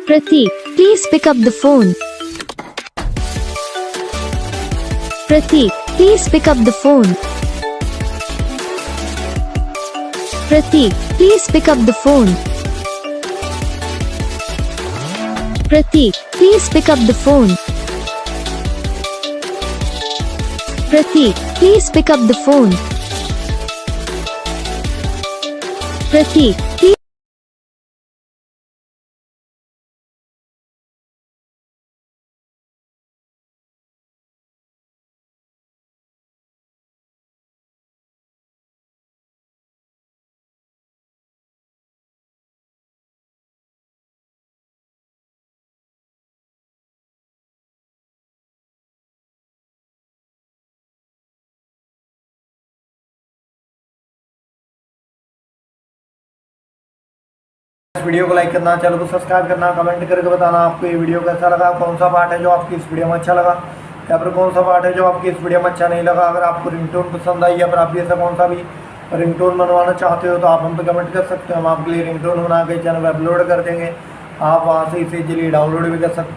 Pratik, please pick up the phone. Pratik, please pick up the phone. Pratik, please pick up the phone. Pratik, please pick up the phone. Pratik, please pick up the phone. Pratik, please. इस video को like करना, channel को subscribe करना, comment करके बताना आपको ये video कैसा लगा, कौन सा पार्ट है जो आपकी इस वीडियो में अच्छा लगा या फिर कौन सा पार्ट है जो आपकी इस वीडियो में अच्छा नहीं लगा। अगर आपको रिंगटोन पसंद आई या फिर आप भी ऐसा कौन सा भी रिंगटोन बनवाना चाहते हो तो आप हम पे कमेंट कर सकते हो। हम आपके लिए रिंगटोन बना के चैनल पर अपलोड कर देंगे। आप वहाँ से इसे इजीली डाउनलोड भी कर सकते हो।